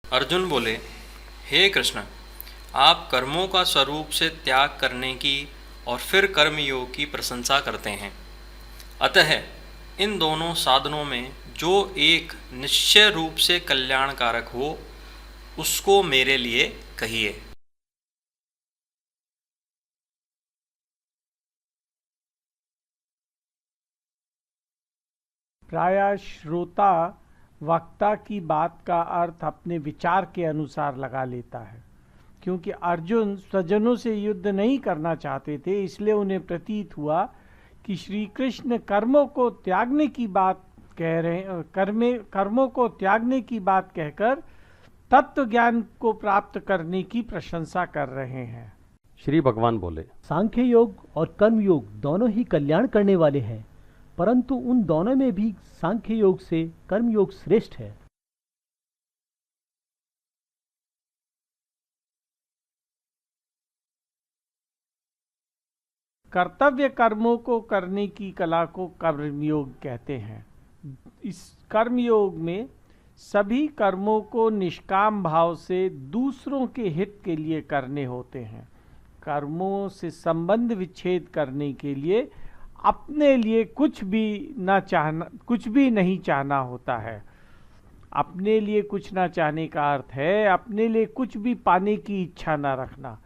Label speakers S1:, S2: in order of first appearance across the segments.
S1: अर्जुन बोले, हे कृष्ण, आप कर्मों का स्वरूप से त्याग करने की और फिर कर्मयोग की प्रशंसा करते हैं। अतः इन दोनों साधनों में जो एक निश्चय रूप से कल्याणकारक हो उसको मेरे लिए कहिए।
S2: प्रायः श्रोता वक्ता की बात का अर्थ अपने विचार के अनुसार लगा लेता है। क्योंकि अर्जुन स्वजनों से युद्ध नहीं करना चाहते थे, इसलिए उन्हें प्रतीत हुआ कि श्री कृष्ण कर्मों को त्यागने की बात कह रहे कर्मों को त्यागने की बात कहकर तत्व ज्ञान को प्राप्त करने की प्रशंसा कर रहे हैं।
S3: श्री भगवान बोले,
S4: सांख्य योग और कर्म योग दोनों ही कल्याण करने वाले हैं, परंतु उन दोनों में भी सांख्य योग से कर्म योग श्रेष्ठ है।
S2: कर्तव्य कर्मों को करने की कला को कर्मयोग कहते हैं। इस कर्मयोग में सभी कर्मों को निष्काम भाव से दूसरों के हित के लिए करने होते हैं। कर्मों से संबंध विच्छेद करने के लिए अपने लिए कुछ भी नहीं चाहना होता है। अपने लिए कुछ ना चाहने का अर्थ है अपने लिए कुछ भी पाने की इच्छा ना रखना।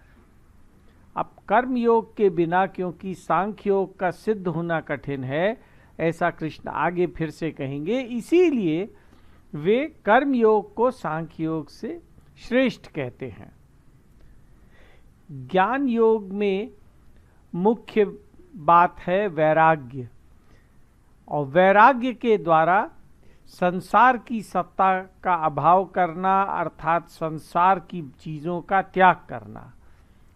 S2: अब कर्म योग के बिना, क्योंकि सांख्य योग का सिद्ध होना कठिन है, ऐसा कृष्ण आगे फिर से कहेंगे, इसीलिए वे कर्म योग को सांख्य योग से श्रेष्ठ कहते हैं। ज्ञान योग में मुख्य बात है वैराग्य, और वैराग्य के द्वारा संसार की सत्ता का अभाव करना, अर्थात संसार की चीज़ों का त्याग करना।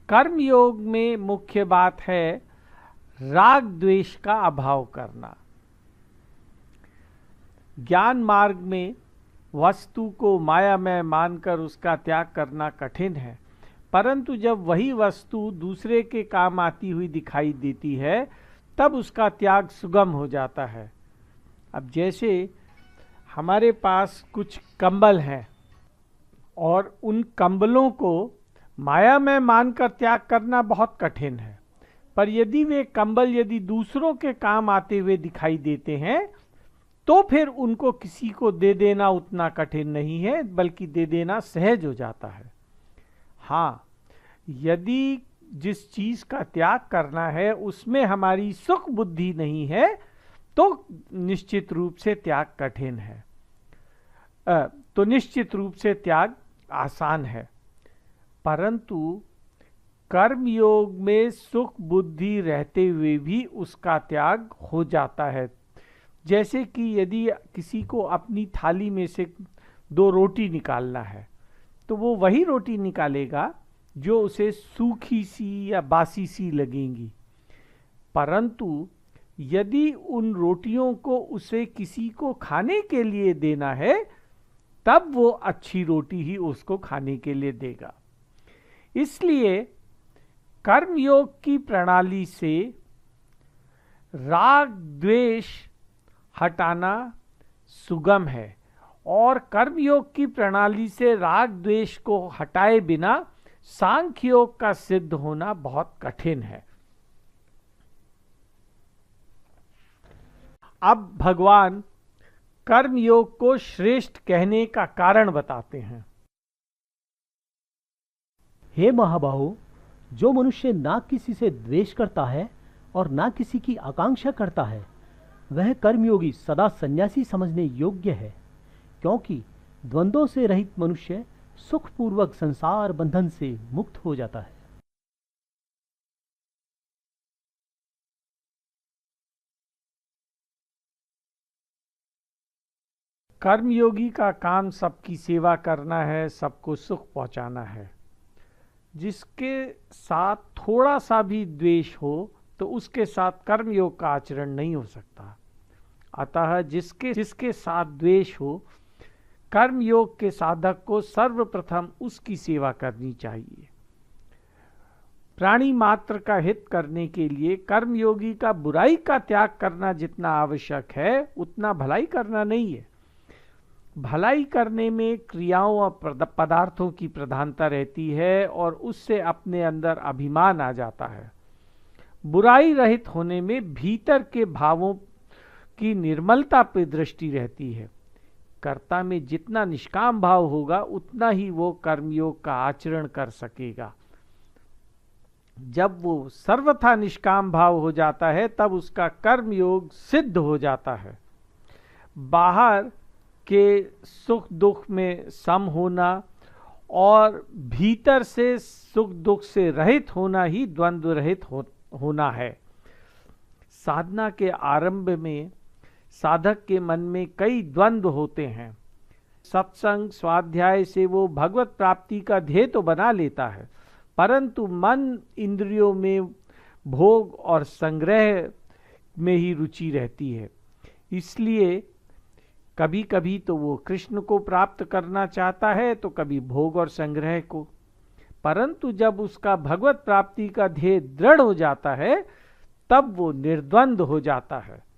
S2: कर्म योग में मुख्य बात है राग द्वेष का अभाव करना। ज्ञान मार्ग में वस्तु को मायामय मानकर उसका त्याग करना कठिन है, परंतु जब वही वस्तु दूसरे के काम आती हुई दिखाई देती है तब उसका त्याग सुगम हो जाता है। अब जैसे हमारे पास कुछ कंबल हैं और उन कंबलों को माया में मानकर त्याग करना बहुत कठिन है, पर यदि वे कंबल यदि दूसरों के काम आते हुए दिखाई देते हैं तो फिर उनको किसी को दे देना उतना कठिन नहीं है, बल्कि दे देना सहज हो जाता है। हाँ, यदि जिस चीज का त्याग करना है उसमें हमारी सुख बुद्धि नहीं है तो निश्चित रूप से त्याग कठिन है, तो निश्चित रूप से त्याग आसान है। परंतु कर्म योग में सुख बुद्धि रहते हुए भी उसका त्याग हो जाता है। जैसे कि यदि किसी को अपनी थाली में से 2 रोटी निकालना है तो वो वही रोटी निकालेगा जो उसे सूखी सी या बासी सी लगेंगी, परंतु यदि उन रोटियों को उसे किसी को खाने के लिए देना है तब वो अच्छी रोटी ही उसको खाने के लिए देगा। इसलिए कर्मयोग की प्रणाली से राग द्वेष हटाना सुगम है, और कर्मयोग की प्रणाली से राग द्वेष को हटाए बिना सांख्य योग का सिद्ध होना बहुत कठिन है। अब भगवान कर्मयोग को श्रेष्ठ कहने का कारण बताते हैं।
S4: हे महाबाहो, जो मनुष्य ना किसी से द्वेष करता है और ना किसी की आकांक्षा करता है, वह कर्मयोगी सदा सन्यासी समझने योग्य है, क्योंकि द्वंद्वों से रहित मनुष्य सुखपूर्वक संसार बंधन से मुक्त हो जाता है।
S2: कर्मयोगी का काम सबकी सेवा करना है, सबको सुख पहुंचाना है। जिसके साथ थोड़ा सा भी द्वेष हो तो उसके साथ कर्मयोग का आचरण नहीं हो सकता। अतः जिसके साथ द्वेष हो, कर्मयोग के साधक को सर्वप्रथम उसकी सेवा करनी चाहिए। प्राणी मात्र का हित करने के लिए कर्मयोगी का बुराई का त्याग करना जितना आवश्यक है उतना भलाई करना नहीं है। भलाई करने में क्रियाओं और पदार्थों की प्रधानता रहती है और उससे अपने अंदर अभिमान आ जाता है। बुराई रहित होने में भीतर के भावों की निर्मलता पर दृष्टि रहती है। कर्ता में जितना निष्काम भाव होगा उतना ही वो कर्मयोग का आचरण कर सकेगा। जब वो सर्वथा निष्काम भाव हो जाता है तब उसका कर्मयोग सिद्ध हो जाता है। बाहर के सुख दुख में सम होना और भीतर से सुख दुख से रहित होना ही द्वंद्व रहित होना है। साधना के आरंभ में साधक के मन में कई द्वंद्व होते हैं। सत्संग स्वाध्याय से वो भगवत प्राप्ति का ध्येय तो बना लेता है, परंतु मन इंद्रियों में भोग और संग्रह में ही रुचि रहती है। इसलिए कभी कभी तो वो कृष्ण को प्राप्त करना चाहता है तो कभी भोग और संग्रह को, परंतु जब उसका भगवत प्राप्ति का ध्येय दृढ़ हो जाता है तब वो निर्द्वंद हो जाता है।